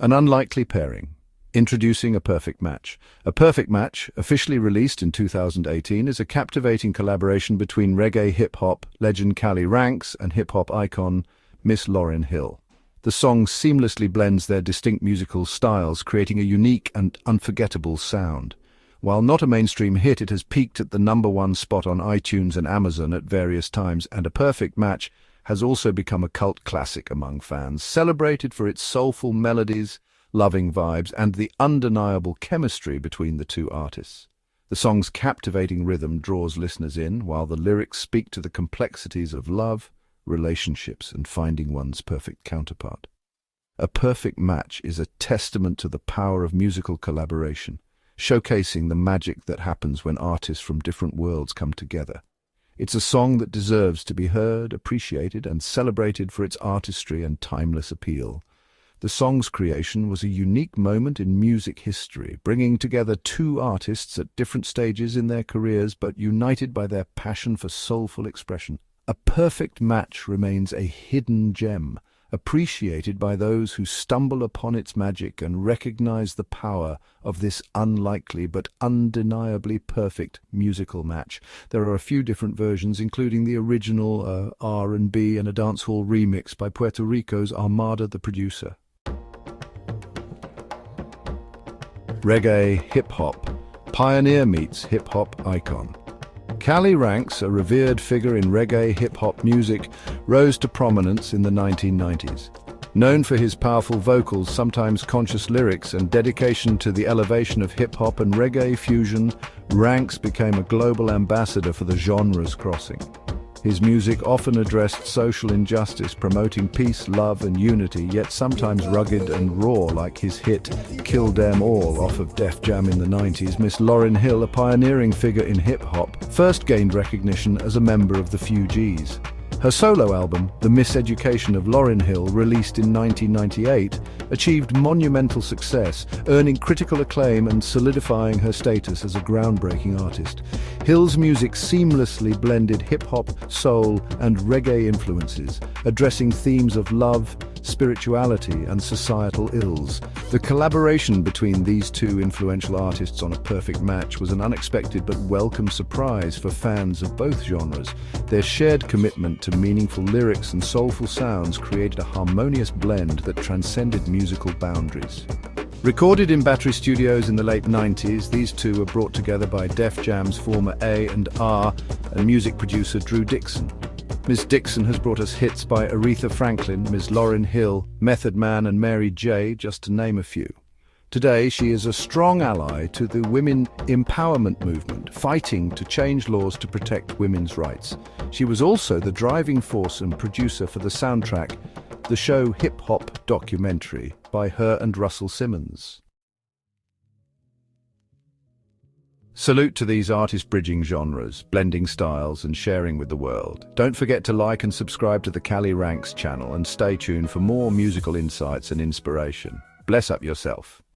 An unlikely pairing. Introducing A Perfect Match. A Perfect Match, officially released in 2018, is a captivating collaboration between reggae hip-hop legend Cali Ranks and hip-hop icon Miss Lauryn Hill. The song seamlessly blends their distinct musical styles, creating a unique and unforgettable sound. While not a mainstream hit, it has peaked at the #1 spot on iTunes and Amazon at various times, and A Perfect Match has also become a cult classic among fans, celebrated for its soulful melodies, loving vibes, and the undeniable chemistry between the two artists. The song's captivating rhythm draws listeners in, while the lyrics speak to the complexities of love, relationships, and finding one's perfect counterpart. A Perfect Match is a testament to the power of musical collaboration, showcasing the magic that happens when artists from different worlds come together. It's a song that deserves to be heard, appreciated, and celebrated for its artistry and timeless appeal. The song's creation was a unique moment in music history, bringing together two artists at different stages in their careers but united by their passion for soulful expression. A Perfect Match remains a hidden gem, appreciated by those who stumble upon its magic and recognize the power of this unlikely but undeniably perfect musical match. There are a few different versions, including the original R&B and a dancehall remix by Puerto Rico's Armada the Producer. Reggae hip-hop. Pioneer meets hip-hop icon. Cali Ranks, a revered figure in reggae hip-hop music, rose to prominence in the 1990s. Known for his powerful vocals, sometimes conscious lyrics, and dedication to the elevation of hip-hop and reggae fusion, Ranks became a global ambassador for the genre's crossing. His music often addressed social injustice, promoting peace, love, and unity, yet sometimes rugged and raw, like his hit Kill Dem All off of Def Jam in the 90s. Miss Lauryn Hill, a pioneering figure in hip-hop, first gained recognition as a member of the Fugees. Her solo album, The Miseducation of Lauryn Hill, released in 1998, achieved monumental success, earning critical acclaim and solidifying her status as a groundbreaking artist. Hill's music seamlessly blended hip-hop, soul, and reggae influences, addressing themes of love, spirituality, and societal ills. The collaboration between these two influential artists on A Perfect Match was an unexpected but welcome surprise for fans of both genres. Their shared commitment to meaningful lyrics and soulful sounds created a harmonious blend that transcended musical boundaries. Recorded in Battery Studios in the late 90s, these two were brought together by Def Jam's former A&R and music producer Drew Dixon. Ms. Dixon has brought us hits by Aretha Franklin, Ms. Lauryn Hill, Method Man, and Mary J., just to name a few. Today, she is a strong ally to the women empowerment movement, fighting to change laws to protect women's rights. She was also the driving force and producer for the soundtrack, the show Hip Hop documentary by her and Russell Simmons. Salute to these artists bridging genres, blending styles, and sharing with the world. Don't forget to like and subscribe to the Cali Ranks channel and stay tuned for more musical insights and inspiration. Bless up yourself.